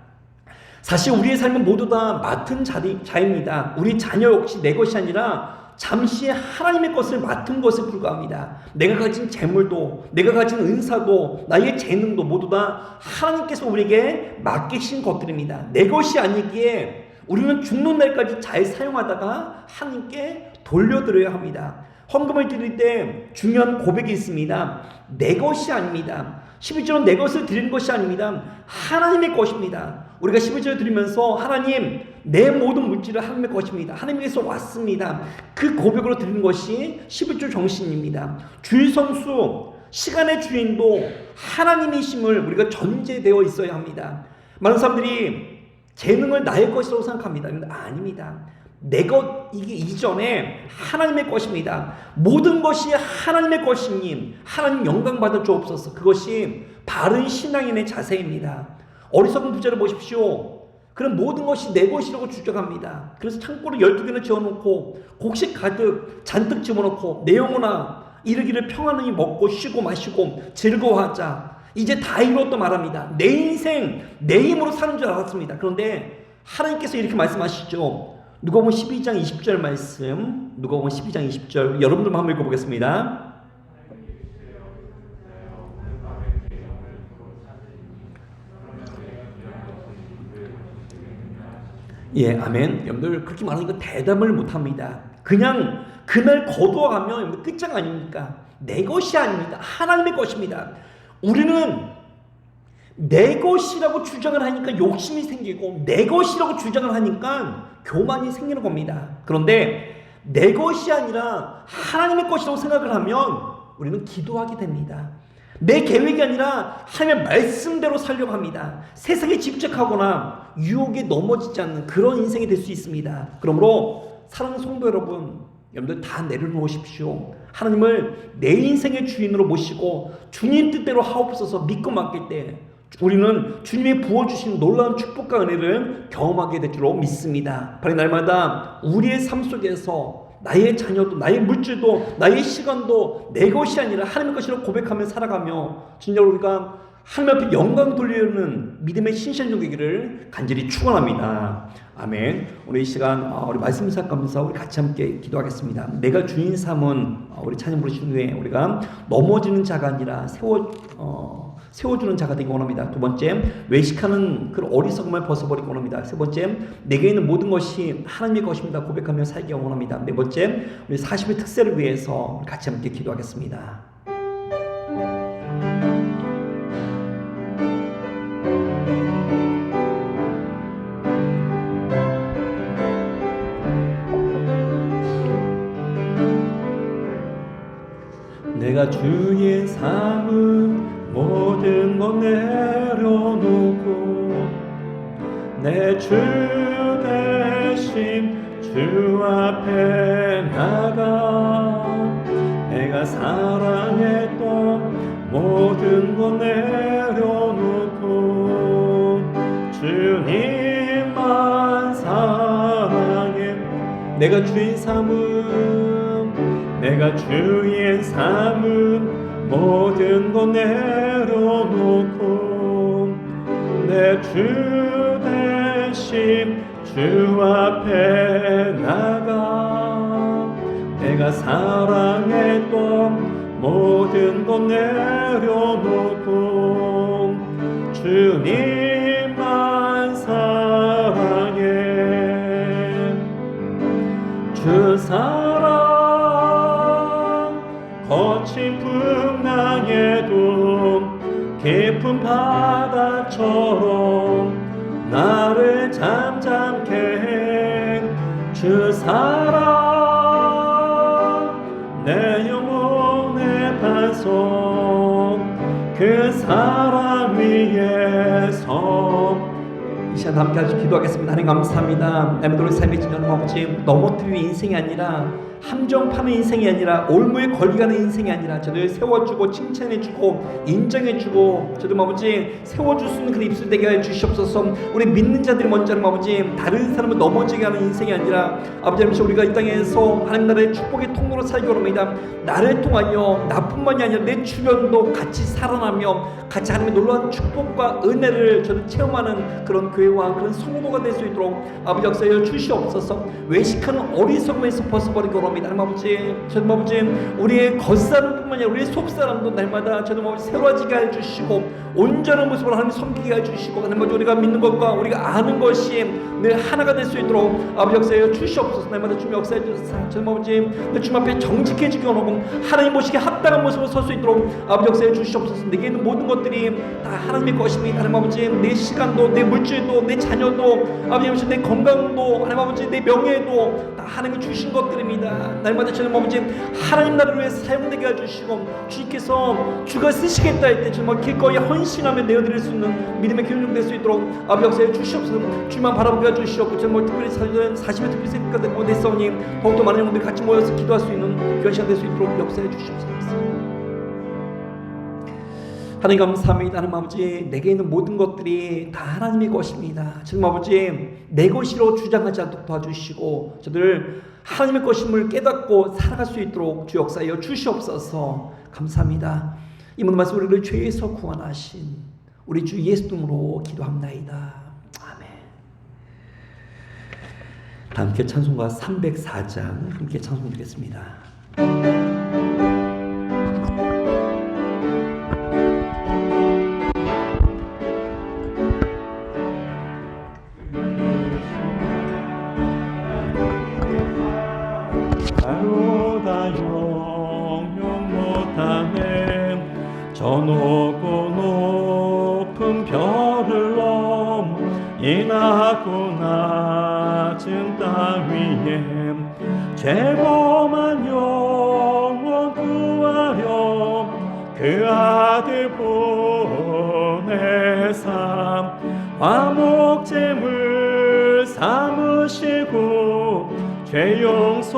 사실 우리의 삶은 모두 다 맡은 자입니다. 우리 자녀 역시 내 것이 아니라 잠시 하나님의 것을 맡은 것에 불과합니다. 내가 가진 재물도, 내가 가진 은사도, 나의 재능도 모두 다 하나님께서 우리에게 맡기신 것들입니다. 내 것이 아니기에 우리는 죽는 날까지 잘 사용하다가 하나님께 돌려드려야 합니다. 헌금을 드릴 때 중요한 고백이 있습니다. 내 것이 아닙니다. 11절은 내 것을 드리는 것이 아닙니다. 하나님의 것입니다. 우리가 11절 드리면서 하나님 내 모든 물질은 하나님의 것입니다. 하나님께서 왔습니다. 그 고백으로 드리는 것이 11조 정신입니다. 주일 성수, 시간의 주인도 하나님이심을 우리가 전제되어 있어야 합니다. 많은 사람들이 재능을 나의 것이라고 생각합니다. 그런데 아닙니다. 내 것 이게 이전에 하나님의 것입니다. 모든 것이 하나님의 것이니 하나님 영광 받아 주옵소서. 그것이 바른 신앙인의 자세입니다. 어리석은 부자를 보십시오. 그런 모든 것이 내 것이라고 주장합니다. 그래서 창고를 12개나 지어놓고 곡식 가득 잔뜩 집어넣고 내 영혼아 이르기를 평안히 먹고 쉬고 마시고 즐거워하자. 이제 다 이루었다 말합니다. 내 인생 내 힘으로 사는 줄 알았습니다. 그런데 하나님께서 이렇게 말씀하시죠. 누가복음 12장 20절 말씀, 누가복음 12장 20절 여러분들만 한번 읽어보겠습니다. 예, 아멘. 여러분들 그렇게 말하니까 대답을 못합니다. 그냥 그날 거두어가면 여러분들 끝장 아닙니까? 내 것이 아닙니다. 하나님의 것입니다. 우리는 내 것이라고 주장을 하니까 욕심이 생기고 내 것이라고 주장을 하니까 교만이 생기는 겁니다. 그런데 내 것이 아니라 하나님의 것이라고 생각을 하면 우리는 기도하게 됩니다. 내 계획이 아니라 하나님의 말씀대로 살려고 합니다. 세상에 집착하거나 유혹에 넘어지지 않는 그런 인생이 될 수 있습니다. 그러므로 사랑하는 성도 여러분, 여러분들 다 내려놓으십시오. 하나님을 내 인생의 주인으로 모시고 주님 뜻대로 하옵소서 믿고 맡길 때 우리는 주님이 부어주신 놀라운 축복과 은혜를 경험하게 될 줄로 믿습니다. 바로 날마다 우리의 삶 속에서 나의 자녀도 나의 물질도 나의 시간도 내 것이 아니라 하나님의 것이라고 고백하며 살아가며 진짜로 우리가 하나님 앞에 영광 돌리는 믿음의 신실력 되기를 간절히 축원합니다. 아멘. 오늘 이 시간 우리 말씀 시작하면서 우리 같이 함께 기도하겠습니다. 내가 주인 삼은 우리 찬양 부르신 후에 우리가 넘어지는 자가 아니라 세워주는 자가 되기 원합니다. 두 번째, 외식하는 그 어리석음을 벗어버리기 원합니다. 세 번째, 내게 있는 모든 것이 하나님의 것입니다. 고백하며 살기 원합니다. 네 번째, 우리 40의 특세를 위해서 같이 함께 기도하겠습니다. 내가 주의 삶은 모든 것 내려놓고 내 주 대신 주 앞에 나가 내가 사랑했던 모든 것 내려놓고 주님만 사랑해 내가 주의 삶은 모든 것 내려놓고 내 주 대신 주 앞에 나가 내가 사랑했던 모든 것 내려놓고 주님만 사랑해 주 사랑 거친 풍랑에도 깊은 바다처럼 나를 잠잠케 해 주 사랑 내 영혼의 반석 그 사랑 위에서 이 시간 함께 같이 기도하겠습니다. 하나님 감사합니다. 여러분들의 삶의 진정한 아버지 넘어뜨리는 인생이 아니라 함정 파는 인생이 아니라 올무에 걸려가는 인생이 아니라 저들 세워주고 칭찬해주고 인정해주고 저들 아버지 세워줄 수 있는 그런 입술 되게 해주시옵소서. 우리 믿는 자들이 먼저 아버지 다른 사람을 넘어지게 하는 인생이 아니라 아버지 우리가 이 땅에서 하나님 나라의 축복의 통로로 살기 원합니다. 나를 통하여 나뿐만이 아니라 내 주변도 같이 살아나며 같이 하나님의 놀라운 축복과 은혜를 저들 체험하는 그런 교회와 그런 성도가 될 수 있도록 아버지 역사여 주시옵소서. 외식하는 어리석음에서 벗어버리기 원합니다. 하나님 아버지, 저는 아버지 우리의 겉사람뿐만 뿐만 아니라 우리 속사람도 날마다 저는 뭐 새로워지게 해주시고 온전한 모습으로 하나님 섬기게 해주시고 하나님 우리가 믿는 것과 우리가 아는 것이 늘 하나가 될 수 있도록 아버지 역사하여 주시옵소서. 날마다 주님 역사해 주소서. 저는 아버지 늘 주님 앞에 정직해지게 원하고 하나님 모시기에 합당한 모습으로 설 수 있도록 아버지 역사해 주시옵소서. 내게 있는 모든 것들이 다 하나님의 것입니다. 하나님 아버지 내 시간도 내 물질도 내 자녀도 아버지 아버지 내 건강도 하나님 아버지 내 명예도 다 하나님이 주신 것들입니다. 날마다 저는 아버지 하나님 나라를 위해 사용되게 해주시고 주님께서 주가 쓰시겠다 할 때 정말 기꺼이 헌신하며 내어드릴 수 있는 믿음의 교육될 수 있도록 아버지 역사해 주시옵소서. 주만 바라보게 해주시옵고 저는 특별히 40일 특별히 생각하고 내 싸우니 더욱더 많은 영혼들이 같이 모여서 기도할 수 있는 귀한 시간 될 수 있도록 역사해 주시옵소서. 하나님 감사합니다. 하나님 아버지 내게 있는 모든 것들이 다 하나님의 것입니다. 주님 아버지 내 것이로 주장하지 않도록 도와주시고 저들 하나님의 것임을 깨닫고 살아갈 수 있도록 주 역사하여 주시옵소서. 감사합니다. 이 모든 말씀 우리를 죄에서 구원하신 우리 주 예수 이름으로 기도합나이다. 아멘. 다 함께 찬송가 304장 함께 찬송 드리겠습니다. 저 높고 높은 별을 넘어 이 낮고 낮은 땅 위에 죄범한 영혼 구하려 그 아들 보내사 화목제물 삼으시고 죄 용서하셨네.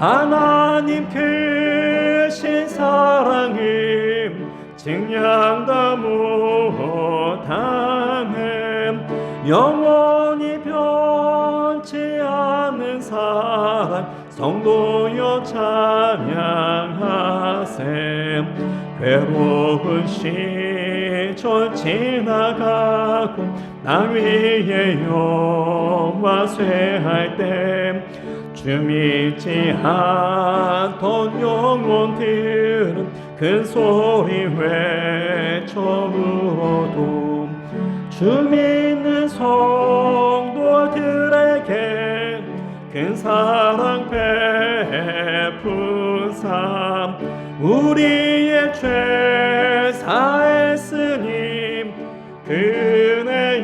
하나님 크신 사랑을 증량다 못하네. 영원히 변치 않는 사랑 성도여 찬양하세. 괴로운 시절 지나가고 땅 위에 영화 쇠할 때 주 믿지 않던 영혼들은 큰 소리 외쳐 울어도 주 믿는 성도들에게 큰 사랑 베푸사 우리의 죄 사했으니 그네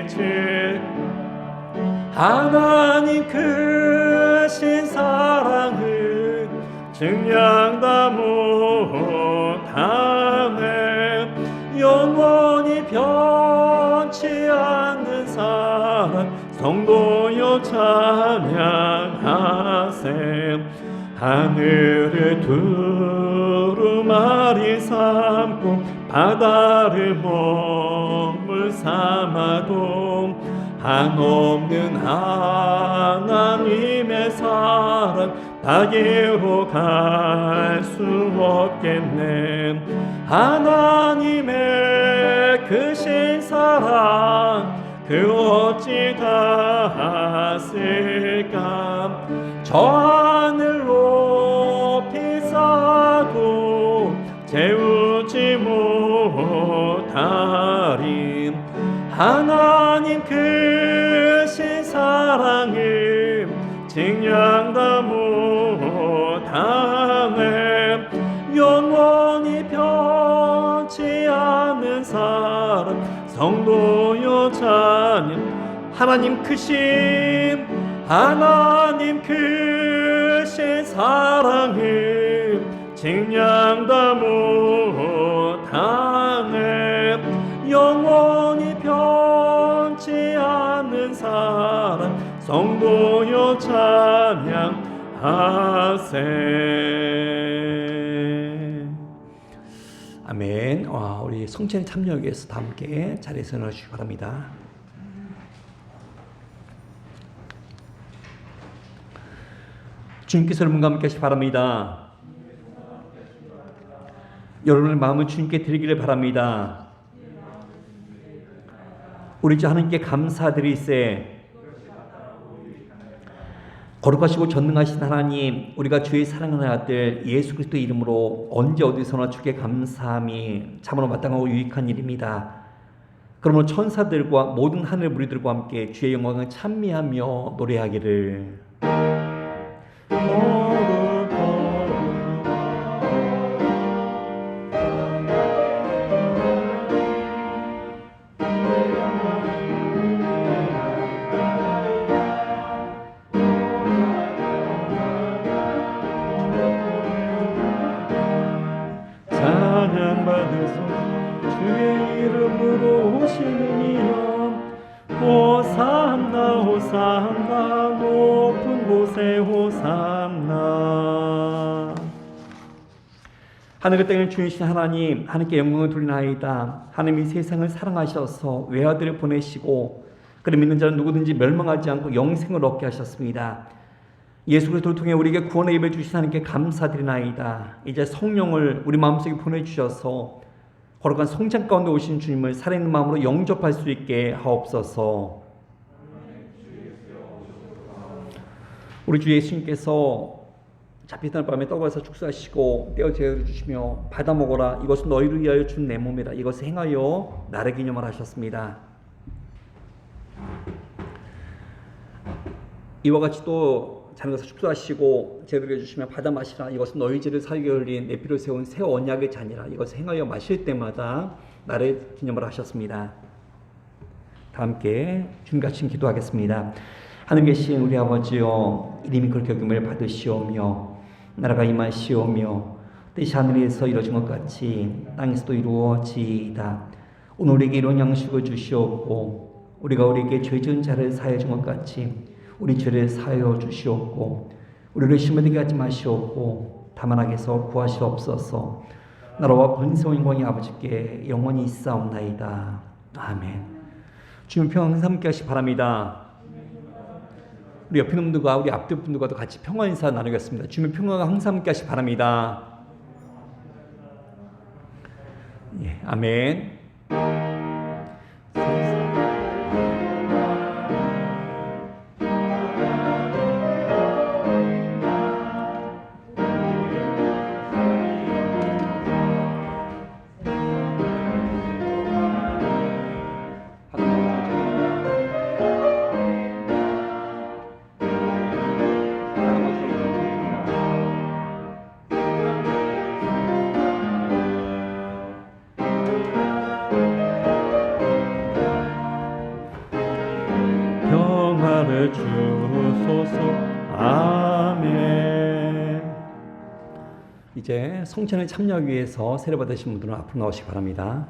이즉 하나님 크신 사랑은 증량다 못하네. 영원히 변치 않는 사랑 성도여 찬양하세. 하늘을 두루마리 삼고 바다를 먹물 삼아도 한없는 하나님의 사랑 다기로 갈 수 없겠네. 하나님의 크신 사랑 그 어찌 닿았을까. 저 하늘 높이 쌓고 재우지 못하리. 하나님 크신 사랑을 증량다 못하네. 영원히 변치 않는 사랑 성도여 찬양. 하나님 크신 사랑을 증량다 못하네. 영원히 변치 않는 사랑 성도여 찬양하세. 아멘. 우리 성찬 참여하기 위해서 다 함께 자리에서 일어나주시기 바랍니다. 주님께서 여러분과 함께 하시기 바랍니다. 여러분의 마음을 주님께 드리기를 바랍니다. 우리 주 하나님께 감사드리세. 거룩하시고 전능하신 하나님, 우리가 주의 사랑하는 아들 예수 그리스도의 이름으로 언제 어디서나 주께 감사함이 참으로 마땅하고 유익한 일입니다. 그러므로 천사들과 모든 하늘 무리들과 함께 주의 영광을 찬미하며 노래하기를 찬양 받으소서 주의 이름으로 오시는 이여 호산나 호산나 높은 곳에 호산나. 하늘과 땅을 주이신 하나님, 하나님께 영광을 돌리나이다. 하나님이 세상을 사랑하셔서 외아들을 보내시고 그를 믿는 자는 누구든지 멸망하지 않고 영생을 얻게 하셨습니다. 예수 그리스도를 통해 우리에게 구원의 입을 주신 하나님께 감사드리나이다. 이제 성령을 우리 마음속에 보내주셔서 거룩한 성장 가운데 오신 주님을 살아있는 마음으로 영접할 수 있게 하옵소서. 우리 주 예수님께서 잡히던 밤에 떡에서 축사하시고 떼어 제어 주시며 받아 먹어라, 이것은 너희를 위하여 준 내 몸이다, 이것을 행하여 나를 기념을 하셨습니다. 이와 같이 또 자는 것을 축사하시고 제도를 주시며 받아 마시라, 이것은 너희 죄를 사하게 흘린 내 피로 세운 새 언약의 잔이라, 이것을 행하여 마실 때마다 나를 기념을 하셨습니다. 다 함께 주님같이 기도하겠습니다. 하늘 계신 우리 아버지여, 이름이 그렇게 여김을 받으시오며 나라가 임하시오며 뜻이 하늘에서 이루어진 것 같이 땅에서도 이루어지이다. 오늘 우리에게 이런 양식을 주시옵고 우리가 우리에게 죄 지은 자를 사하여 준 것 같이 우리 죄를 사하여 주시옵고 우리를 시험에 들게 하지 마시옵고 다만 악에서 구하시옵소서. 나라와 권세와 영광이 아버지께 영원히 있사옵나이다. 아멘. 주님 평안 항상 함께 하시기 바랍니다. 우리 옆에 놈들과 우리 앞뒤 분들과도 같이 평화 인사 나누겠습니다. 주님 평화가 항상 함께 하시기 바랍니다. 예, 아멘. 평화를 주소서. 아멘. 이제 성찬에 참여하기 위해서 세례 받으신 분들은 앞으로 나오시기 바랍니다.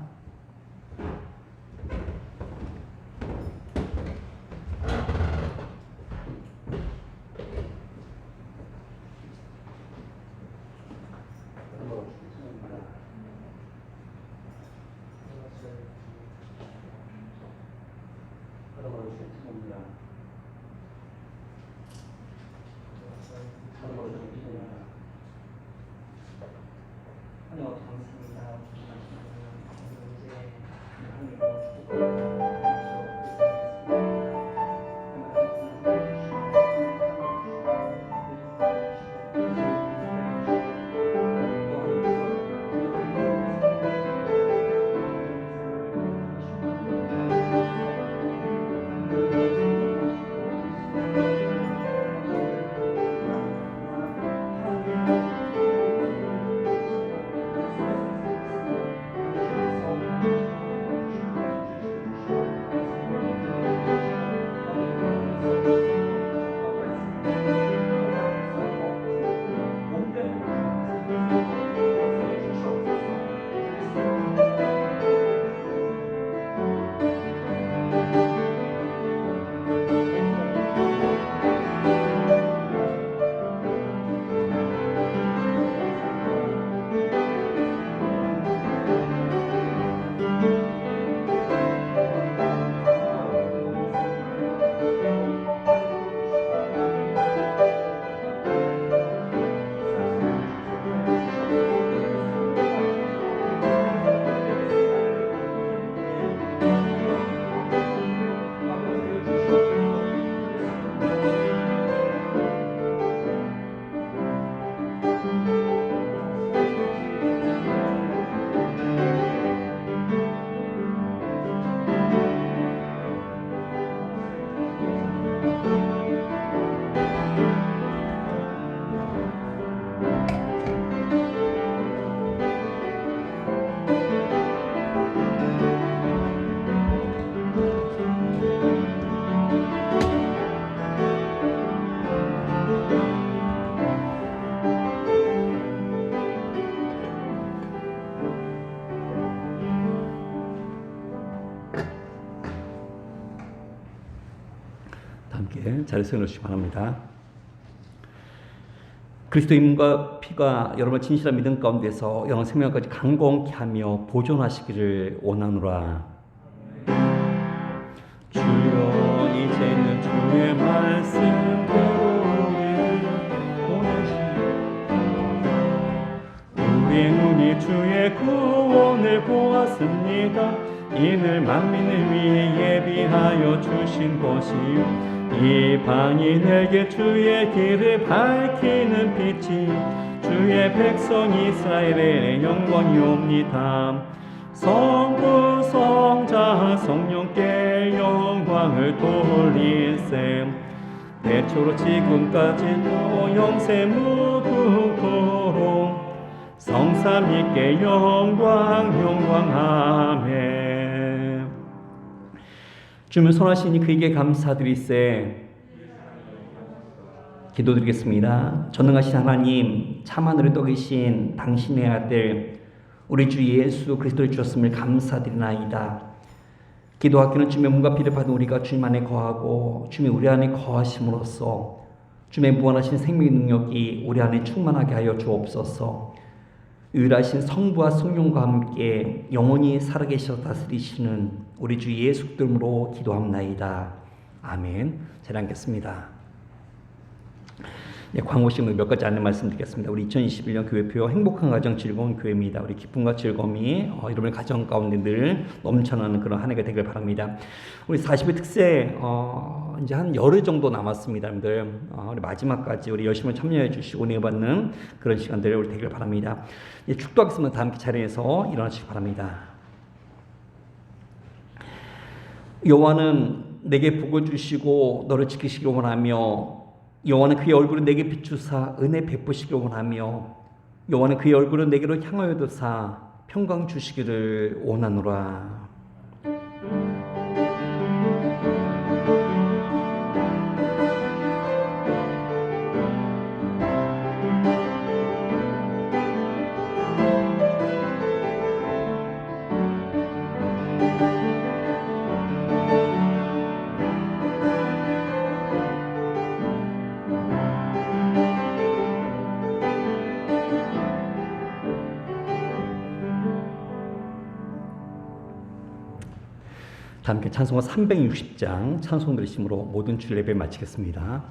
자리에서 놓으시기 바랍니다. 그리스도의 몸과 피가 여러분의 진실한 믿음 가운데서 영원 생명까지 강건케 하며 보존하시기를 원하노라. 주여 이제는 주의 말씀대로 우리의 눈이 주의 구원을 보았습니다. 이는 만민을 위해 예비하여 주신 것이요 이 방인에게 주의 길을 밝히는 빛이 주의 백성 이스라엘의 영광이옵니다. 성부 성자 성령께 영광을 돌리셈 대초로 지금까지도 영세 무궁토록 성삼위께 영광 아멘. 주님을 선하시니 그에게 감사드리세. 기도드리겠습니다. 전능하신 하나님, 참하늘에 떠 계신 당신의 아들 우리 주 예수 그리스도를 주셨음을 감사드리나이다. 기도하기는 주님의 몸과 피를 받은 우리가 주님 안에 거하고 주님이 우리 안에 거하심으로써 주님의 무한하신 생명의 능력이 우리 안에 충만하게 하여 주옵소서. 유일하신 성부와 성령과 함께 영원히 살아계셔 다스리시는 우리 주 예수 그리스도로 기도합나이다. 아멘. 잘 앉겠습니다. 네, 광고식으로 몇 가지 안내 말씀드리겠습니다. 우리 2021년 교회표 행복한 가정 즐거운 교회입니다. 우리 기쁨과 즐거움이 여러분의 가정 가운데 늘 넘쳐나는 그런 한 해가 되길 바랍니다. 우리 40일 특세 이제 한 열흘 정도 남았습니다. 여러분들 우리 마지막까지 우리 열심히 참여해 주시고 은혜 받는 그런 시간들 우리 되길 바랍니다. 예, 축도하겠습니다. 다 함께 자리에서 일어나시기 바랍니다. 여호와는 내게 복을 주시고 너를 지키시기를 원하며 여호와는 그의 얼굴을 내게 비추사 은혜 베푸시기를 원하며 여호와는 그의 얼굴을 내게로 향하여 두사 평강 주시기를 원하노라. 다 함께 찬송가 360장 찬송 들으심으로 모든 주일 예배 마치겠습니다.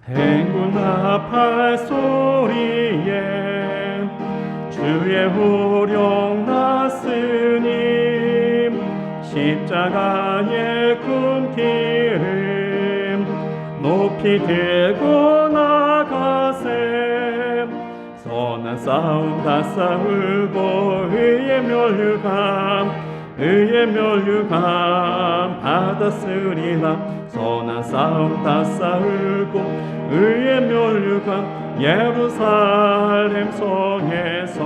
행군아 팔소리에 주의 후령 났으니 십자가의 꿈길을 높이 들고 나가세. 선한 싸움 다 싸우고 의의 멸류관 받았으리라. 선한 싸움 다 싸우고 의의 멸류관 예루살렘 성에서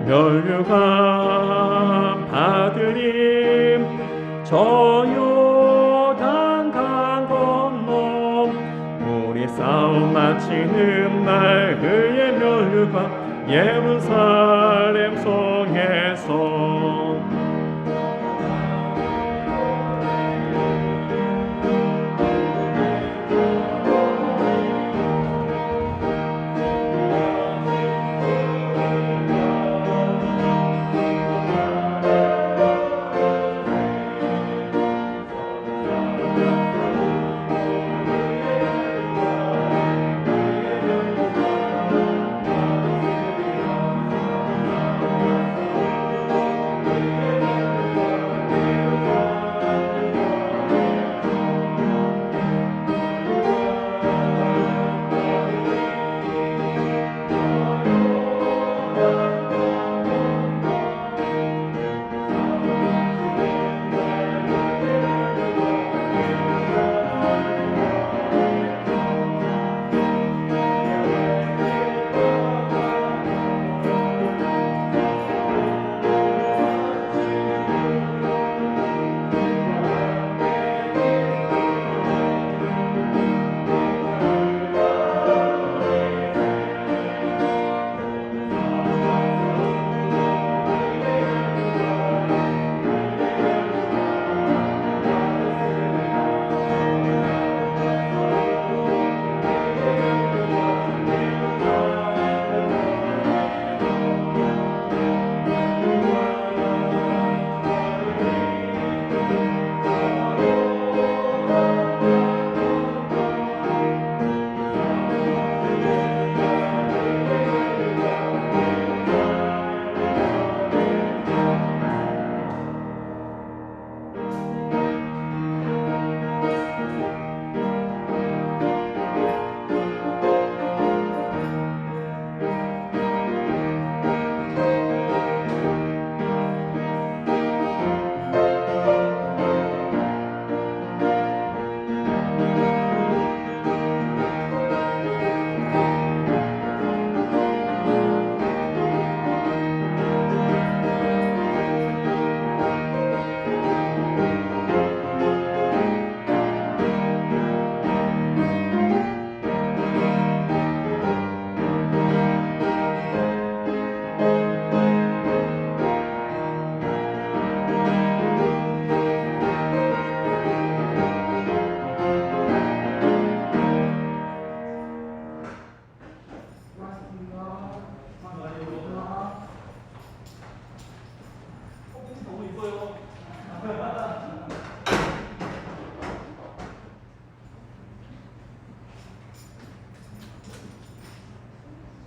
멸류관 받으리. 저 요단 강 건너 우리 싸움 마치는 날 의의 멸류관 예루살렘 성에서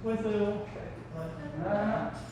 수고했어요. 아.